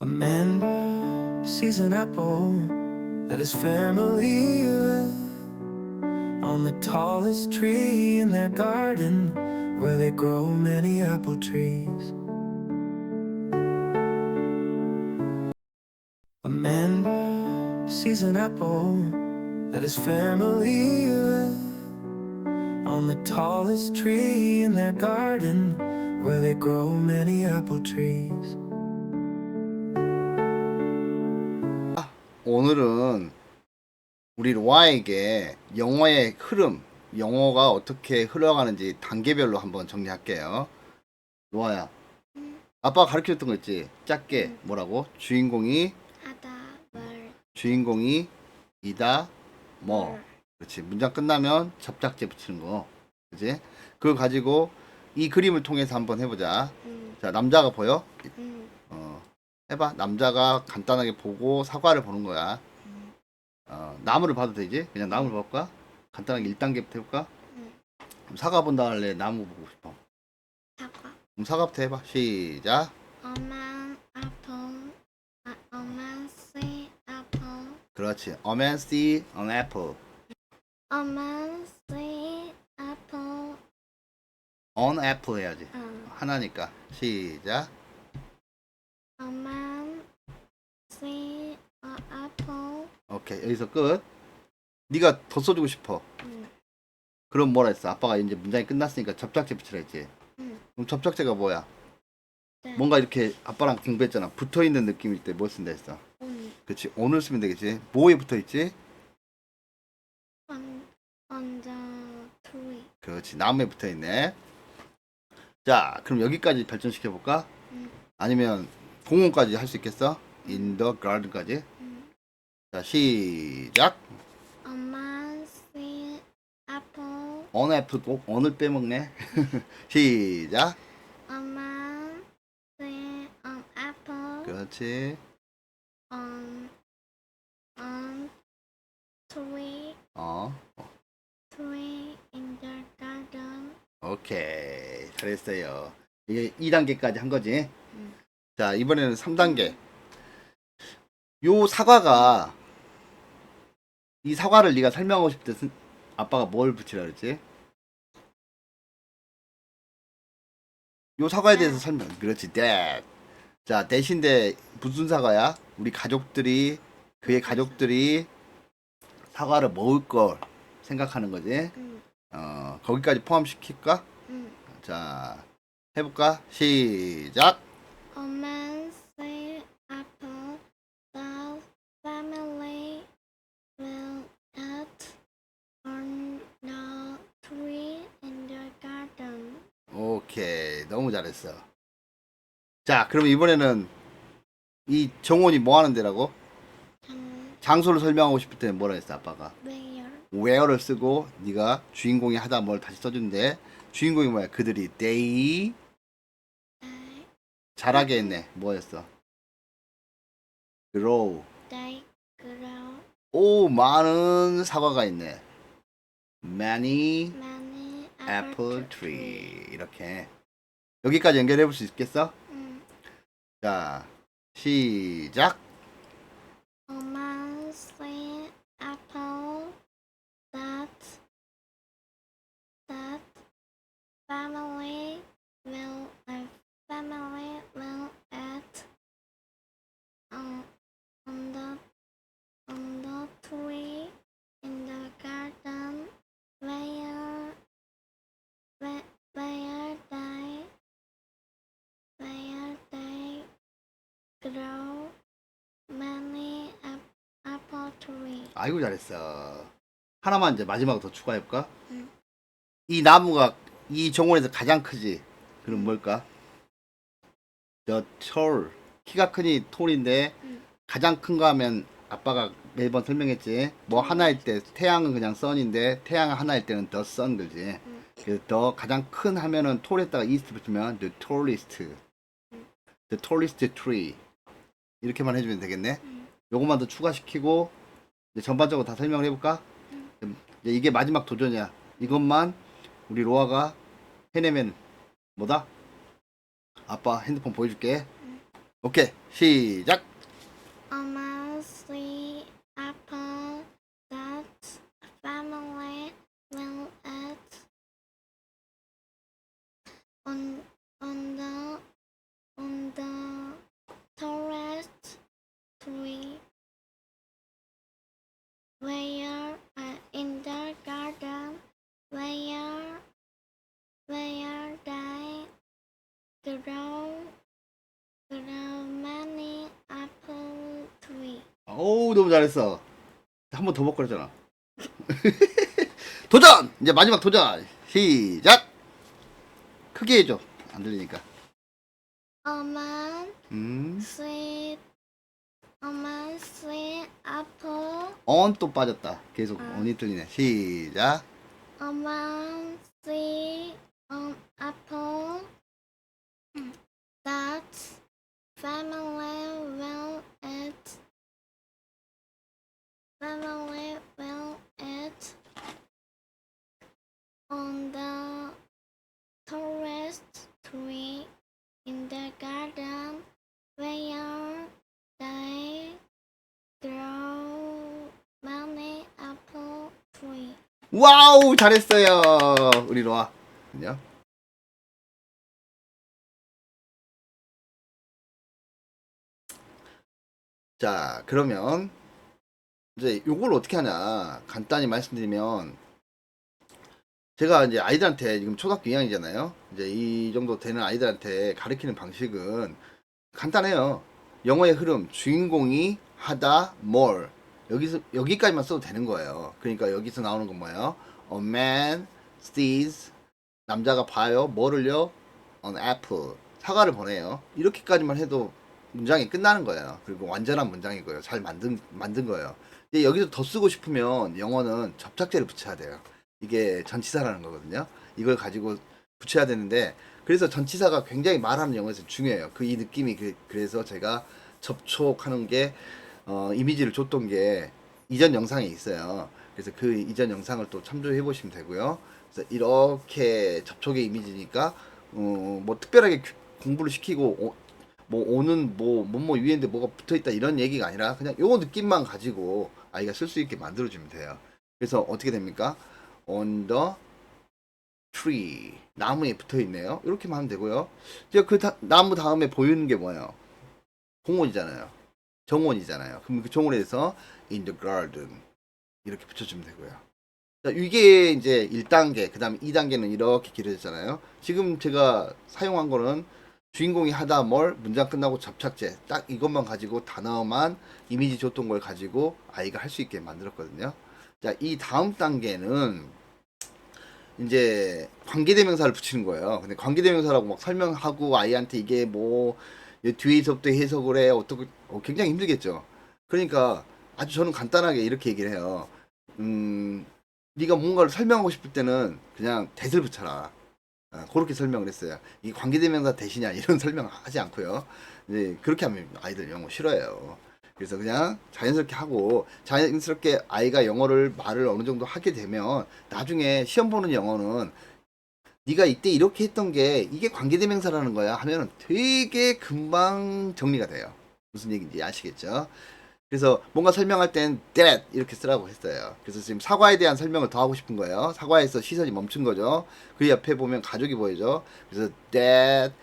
A man sees an apple that his family live on the tallest tree in their garden, where they grow many apple trees. A man sees an apple that his family live on the tallest tree in their garden, where they grow many apple trees. 오늘은 우리 로아에게 영어의 흐름, 영어가 어떻게 흘러가는지 단계별로 한번 정리할게요. 로아야, 아빠가 가르쳐줬던 거 있지? 짧게 뭐라고? 주인공이 하다 말 주인공이 이다 뭐 뭘. 그렇지. 문장 끝나면 접착제 붙이는 거, 그렇지? 그걸 가지고 이 그림을 통해서 한번 해보자. 자, 남자가 보여? 해봐. 남자가 간단하게 보고 사과를 보는 거야. 나무를 봐도 되지? 그냥 나무를 볼까? 간단하게 1단계부터 해볼까? 그럼 사과 본다 할래? 나무 보고 싶어? 사과 그럼 사과부터 해봐. 시작. 엄마 apple 엄마 see apple 그렇지. A man see an apple. 엄마 see apple On apple 해야지. 어. 하나니까. 시작. 엄마 see a apple 오케이. 여기서 끝. 네가 더 써주고 싶어. 그럼 뭐라 했어? 아빠가 이제 문장이 끝났으니까 접착제 붙이라 했지. 그럼 접착제가 뭐야? 네. 뭔가 이렇게 아빠랑 공부했잖아. 붙어있는 느낌일 때 뭐 쓴다 했어? 그치. on을 쓰면 되겠지. 뭐에 붙어있지? on the tree 그렇지. 나무에 붙어있네. 자, 그럼 여기까지 발전시켜볼까? 아니면 공원까지 할 수 있겠어? in the garden까지. 자, 시작. 엄마 see apple on apple, on을 빼먹네. 시작. 엄마 see an apple 그렇지. on tree tree in the garden. 오케이. 잘했어요. 이게 2단계까지 한 거지. 자, 이번에는 3단계. 요 사과가, 이 사과를 네가 설명하고 싶을 때 아빠가 뭘 붙이라 그랬지? 요 사과에 대해서 설명. 그렇지. that. 자, 대신데 무슨 사과야? 우리 가족들이, 그의 가족들이 사과를 먹을 걸 생각하는 거지. 거기까지 포함시킬까? 자, 해볼까? 시작. 엄마 see apple the family will eat on the tree in the garden. 오케이. 너무 잘했어. 자, 그럼 이번에는 이 정원이 뭐 하는 데라고? 장소를 설명하고 싶을 때는 뭐라 했어, 아빠가? where를 쓰고 네가 주인공이 하다 뭘 다시 써준대. 주인공이 뭐야? 그들이 they 잘하게 했네. 뭐였어? grow. They grow 오, 많은 사과가 있네. many many apple tree. 이렇게 여기까지 연결해 볼 수 있겠어? 자, 시작. 엄마 see apple that family will eat on the tree in the garden where they grow many apple tree. 아이고, 잘했어. 하나만 이제 마지막으로 더 추가해 볼까? 응. 이 나무가 이 정원에서 가장 크지. 그럼 뭘까? the tall. 키가 크니 톨인데 가장 큰 거 하면 아빠가 매번 설명했지. 뭐 하나일 때 태양은 그냥 sun인데 태양 하나일 때는 the sun 그지. 그래서 더 가장 큰 하면은 톨에다가 east 붙이면 the tallest tree 이렇게만 해주면 되겠네. 요것만 더 추가시키고 이제 전반적으로 다 설명을 해볼까? 이제 이게 마지막 도전이야. 이것만 우리 로아가 해내면 뭐다? 아빠 핸드폰 보여줄게. 오케이, 시작. A man see apple that family will eat on the tallest tree where in the garden where they grow many apple tree. 오, 너무 잘했어. 한 번 더 먹고 그랬잖아. 도전! 이제 마지막 도전. 시작. 크게 해줘. 안 들리니까. A man 음. see apple. on 또 빠졌다. 계속 on이 들리네. 시작. A man see an apple that family will eat. Family will eat on the tallest tree in the garden where they grow many apple tree. 와우, 잘했어요. 우리 로아. 그죠? 자, 그러면 이제 요걸 어떻게 하냐 간단히 말씀드리면, 제가 이제 아이들한테 지금 초등학교 2학년이잖아요. 이제 이 정도 되는 아이들한테 가르치는 방식은 간단해요. 영어의 흐름, 주인공이 하다 뭘, 여기까지만 써도 되는 거예요. 그러니까 여기서 나오는 건 뭐예요? A man sees, 남자가 봐요. 뭐를요? An apple, 사과를 보내요. 이렇게까지만 해도 문장이 끝나는 거예요. 그리고 완전한 문장이고요. 잘 만든 거예요. 근데 여기서 더 쓰고 싶으면 영어는 접착제를 붙여야 돼요. 이게 전치사라는 거거든요. 이걸 가지고 붙여야 되는데, 그래서 전치사가 굉장히 말하는 영어에서 중요해요. 이 느낌이 그래서 제가 접촉하는 게 이미지를 줬던 게 이전 영상에 있어요. 그래서 그 이전 영상을 또 참조해 보시면 되고요. 그래서 이렇게 접촉의 이미지니까 뭐 특별하게 공부를 시키고 뭐 오는 뭐뭐 위에인데 뭐가 붙어 있다 이런 얘기가 아니라 그냥 요거 느낌만 가지고 아이가 쓸 수 있게 만들어 주면 돼요. 그래서 어떻게 됩니까? On the tree, 나무에 붙어 있네요. 이렇게만 하면 되고요. 이제 나무 다음에 보이는 게 뭐예요? 공원이잖아요. 정원이잖아요. 그럼 그 정원에서 in the garden 이렇게 붙여주면 되고요. 자, 이게 이제 1단계, 그 다음에 2단계는 이렇게 길어졌잖아요. 지금 제가 사용한 거는 주인공이 하다 뭘, 문장 끝나고 접착제, 딱 이것만 가지고 단어만 이미지 줬던 걸 가지고 아이가 할 수 있게 만들었거든요. 자, 이 다음 단계는 이제 관계대명사를 붙이는 거예요. 근데 관계대명사라고 막 설명하고 아이한테 이게 뭐 뒤에서부터 해석을 해 어떻게 굉장히 힘들겠죠. 그러니까 아주 저는 간단하게 이렇게 얘기를 해요. 네가 뭔가를 설명하고 싶을 때는 그냥 that을 붙여라. 그렇게 설명을 했어요. 이 관계대명사 대신이야 이런 설명 하지 않고요. 이제 그렇게 하면 아이들 영어 싫어해요. 그래서 그냥 자연스럽게 하고, 자연스럽게 아이가 영어를 말을 어느 정도 하게 되면 나중에 시험 보는 영어는 네가 이때 이렇게 했던 게 이게 관계대명사라는 거야 하면 되게 금방 정리가 돼요. 무슨 얘기인지 아시겠죠? 그래서 뭔가 설명할 땐 that 이렇게 쓰라고 했어요. 그래서 지금 사과에 대한 설명을 더 하고 싶은 거예요. 사과에서 시선이 멈춘 거죠. 그 옆에 보면 가족이 보이죠. 그래서 that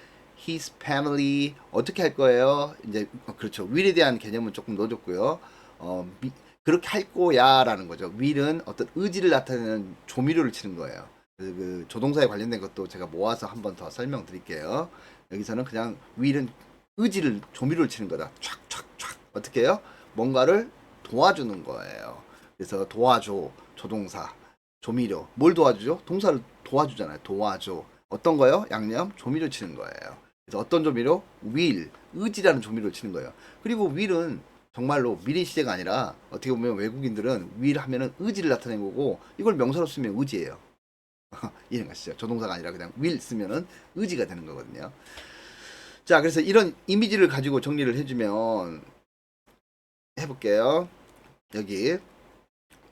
his family 어떻게 할 거예요? 이제 그렇죠. will에 대한 개념은 조금 넣어줬고요. 그렇게 할 거야라는 거죠. will은 어떤 의지를 나타내는 조미료를 치는 거예요. 그 조동사에 관련된 것도 제가 모아서 한 번 더 설명드릴게요. 여기서는 그냥 will은 의지를 조미료를 치는 거다. 촥촥촥 어떻게 해요? 뭔가를 도와주는 거예요. 그래서 도와줘, 조동사, 조미료. 뭘 도와주죠? 동사를 도와주잖아요. 도와줘. 어떤 거요? 양념, 조미료 치는 거예요. 그래서 어떤 조미료? will, 의지라는 조미료를 치는 거예요. 그리고 will은 정말로 미래 시제가 아니라 어떻게 보면 외국인들은 will 하면은 의지를 나타낸 거고, 이걸 명사로 쓰면 의지예요. 이해가시죠? 조동사가 아니라 그냥 will 쓰면은 의지가 되는 거거든요. 자, 그래서 이런 이미지를 가지고 정리를 해주면 해볼게요. 여기 A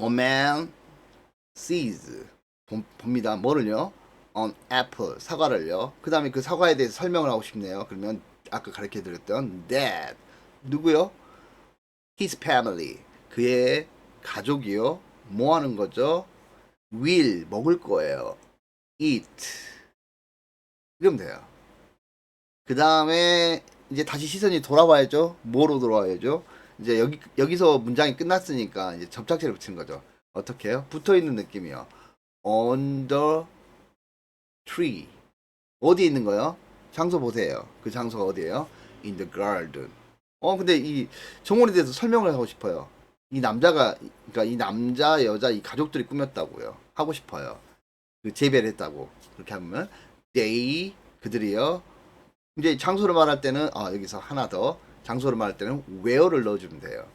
man sees 봅니다. 뭐를요? An apple, 사과를요. 그 다음에 그 사과에 대해서 설명을 하고 싶네요. 그러면 아까 가르쳐 드렸던 that 누구요? his family 그의 가족이요. 뭐 하는 거죠? will 먹을 거예요. eat 이러면 돼요. 그 다음에 이제 다시 시선이 돌아와야죠. 뭐로 돌아와야죠? 이제 여기서 문장이 끝났으니까 이제 접착제를 붙이는 거죠. 어떻게 해요? 붙어 있는 느낌이요. on the tree 어디에 있는 거요? 장소 보세요. 그 장소가 어디예요? in the garden. 근데 이 정원에 대해서 설명을 하고 싶어요. 이 남자가, 그러니까 이 남자, 여자, 이 가족들이 꾸몄다고요. 하고 싶어요. 그 재배를 했다고. 그렇게 하면, they, 그들이요. 이제 장소를 말할 때는, 여기서 하나 더. 장소를 말할 때는 where를 넣어주면 돼요.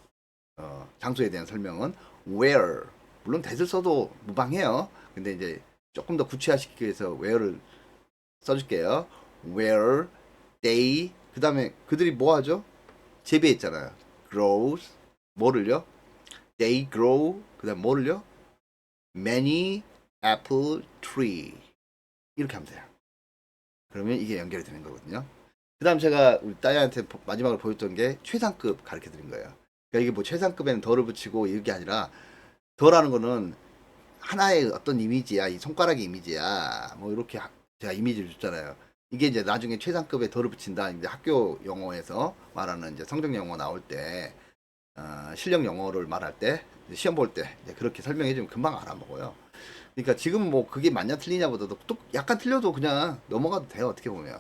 장소에 대한 설명은 where. 물론 that을 써도 무방해요. 근데 이제 조금 더 구체화시키기 위해서 where를 써줄게요. where they 그 다음에 그들이 뭐 하죠? 재배했잖아요. grows 뭐를요? they grow 그 다음 뭐를요? many apple tree 이렇게 하면 돼요. 그러면 이게 연결이 되는 거거든요. 그 다음 제가 우리 따이한테 마지막으로 보였던 게 최상급 가르쳐 드린 거예요. 그러니까 이게 뭐 최상급에는 덜을 붙이고 이게 아니라 덜하는 거는 하나의 어떤 이미지야. 이 손가락의 이미지야. 뭐 이렇게 제가 이미지를 줬잖아요. 이게 이제 나중에 최상급에 덜을 붙인다. 이제 학교 용어에서 말하는 이제 성적 영어 나올 때, 실력 영어를 말할 때, 시험 볼 때, 그렇게 설명해주면 금방 알아먹어요. 그러니까 지금 뭐 그게 맞냐 틀리냐보다도 또 약간 틀려도 그냥 넘어가도 돼요. 어떻게 보면.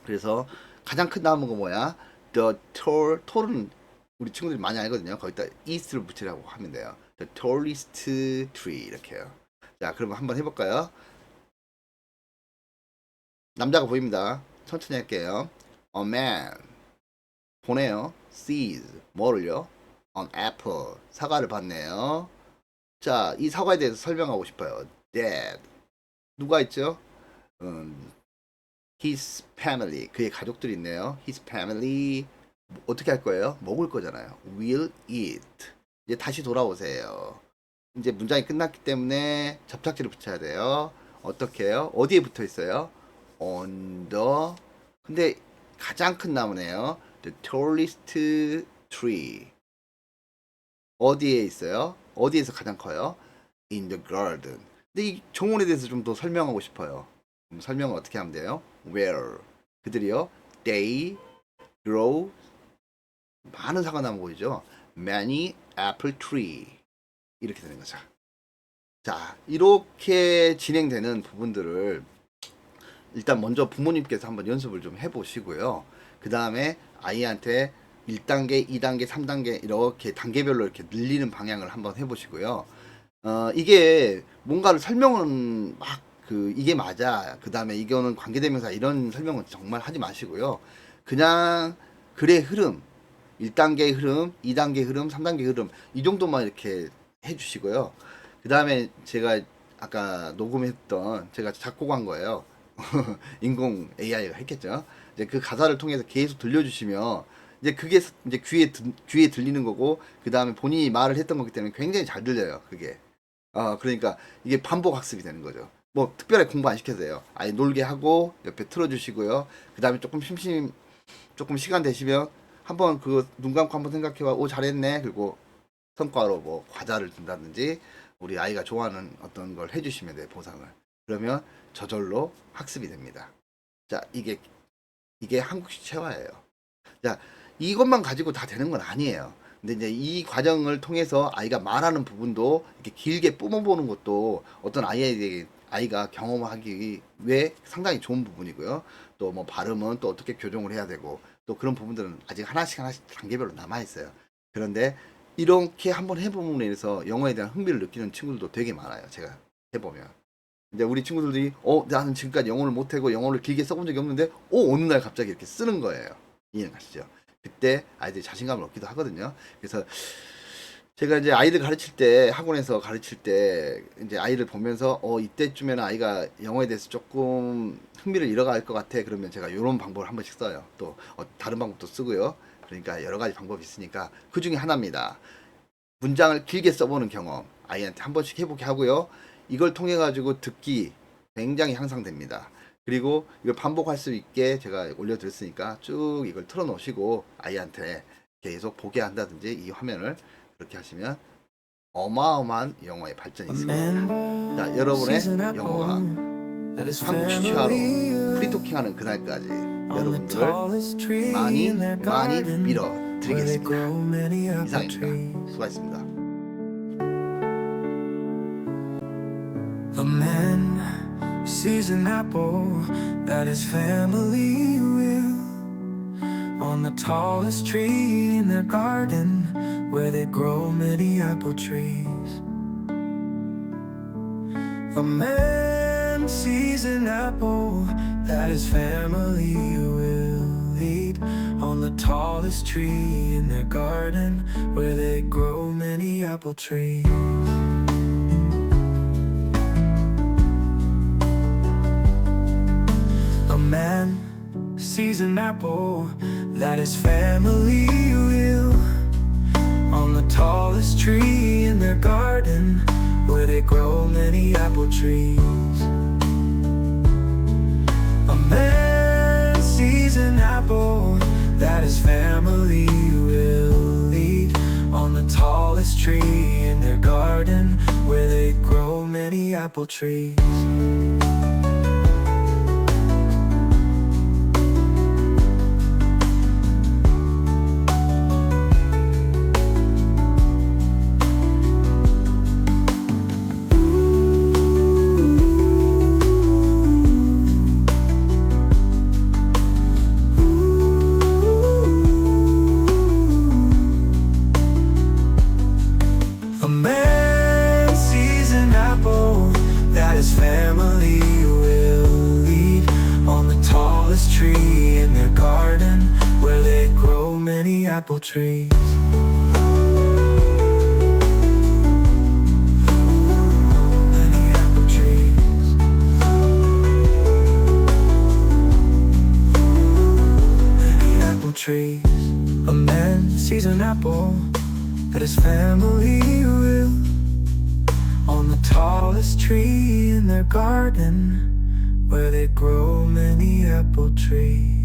그래서 가장 큰 나무가 뭐야? The tall은 우리 친구들이 많이 알거든요. 거기다 east를 붙이라고 하면 돼요. The tallest tree 이렇게 해요. 자, 그럼 한번 해볼까요? 남자가 보입니다. 천천히 할게요. A man 보네요. sees 뭐를요? An apple 사과를 봤네요. 자, 이 사과에 대해서 설명하고 싶어요. That 누가 있죠? His family 그의 가족들이 있네요. His family 어떻게 할 거예요? 먹을 거잖아요. Will eat 이제 다시 돌아오세요. 이제 문장이 끝났기 때문에 접착제를 붙여야 돼요. 어떻게 해요? 어디에 붙어 있어요? On the 근데 가장 큰 나무네요. The tallest tree 어디에 있어요? 어디에서 가장 커요? In the garden. 근데 이 정원에 대해서 좀 더 설명하고 싶어요. 설명을 어떻게 하면 돼요? Where 그들이요. They grow 많은 사과나무 보이죠? Many apple tree 이렇게 되는 거죠. 자, 이렇게 진행되는 부분들을 일단 먼저 부모님께서 한번 연습을 좀 해보시고요. 그 다음에 아이한테 1단계, 2단계, 3단계 이렇게 단계별로 이렇게 늘리는 방향을 한번 해보시고요. 이게 뭔가를 설명은 막 이게 맞아. 그 다음에 이거는 관계대명사 이런 설명은 정말 하지 마시고요. 그냥 글의 흐름, 1단계의 흐름, 2단계 흐름, 3단계 흐름 이 정도만 이렇게 해주시고요. 그 다음에 제가 아까 녹음했던 제가 작곡한 거예요. 인공 AI가 했겠죠. 이제 그 가사를 통해서 계속 들려주시면 이제 그게 이제 귀에 들리는 거고 그 다음에 본인이 말을 했던 거기 때문에 굉장히 잘 들려요. 그게. 그러니까 이게 반복 학습이 되는 거죠. 뭐 특별히 공부 안 시켜도 돼요. 아예 놀게 하고 옆에 틀어주시고요. 그 다음에 조금 시간 되시면 한번 눈 감고 한번 생각해봐. 오 잘했네. 그리고 성과로 뭐 과자를 준다든지 우리 아이가 좋아하는 어떤 걸 해주시면 돼요. 보상을. 그러면 저절로 학습이 됩니다. 자, 이게 한국식 체화예요. 자, 이것만 가지고 다 되는 건 아니에요. 근데 이제 이 과정을 통해서 아이가 말하는 부분도 이렇게 길게 뿜어보는 것도 어떤 아이가 경험하기 위해 상당히 좋은 부분이고요. 또 뭐 발음은 또 어떻게 교정을 해야 되고 또 그런 부분들은 아직 하나씩 단계별로 남아있어요. 그런데 이렇게 한번 해보면 인해서 영어에 대한 흥미를 느끼는 친구들도 되게 많아요. 제가 해보면. 이제 우리 친구들이 나는 지금까지 영어를 못하고 영어를 길게 써본 적이 없는데 어느 날 갑자기 이렇게 쓰는 거예요. 이해가시죠? 그때 아이들이 자신감을 얻기도 하거든요. 그래서 제가 이제 아이들 가르칠 때 학원에서 가르칠 때 이제 아이를 보면서 이때쯤에는 아이가 영어에 대해서 조금 흥미를 잃어갈 것 같아. 그러면 제가 이런 방법을 한 번씩 써요. 또 다른 방법도 쓰고요. 그러니까 여러 가지 방법이 있으니까 그 중에 하나입니다. 문장을 길게 써보는 경험 아이한테 한 번씩 해보게 하고요. 이걸 통해 가지고 듣기 굉장히 향상됩니다. 그리고 이걸 반복할 수 있게 제가 올려드렸으니까 쭉 이걸 틀어놓으시고 아이한테 계속 보게 한다든지 이 화면을 그렇게 하시면 어마어마한 영어의 발전이 있습니다. 자, 여러분의 영어가 한국 취하로 프리토킹하는 그날까지 여러분들을 많이 밀어드리겠습니다. 이상입니다. 수고하셨습니다. A man sees an apple that his family will on the tallest tree in their garden where they grow many apple trees. A man sees an apple that his family will eat on the tallest tree in their garden where they grow many apple trees. A man sees an apple that his family will on the tallest tree in their garden where they grow many apple trees. A man sees an apple that his family will eat on the tallest tree in their garden where they grow many apple trees. A man sees an apple that his family will eat on the tallest tree in their garden where they grow many apple trees. Many apple trees. Many apple trees. A man sees an apple that his family will on the tallest tree in their garden where they grow many apple trees.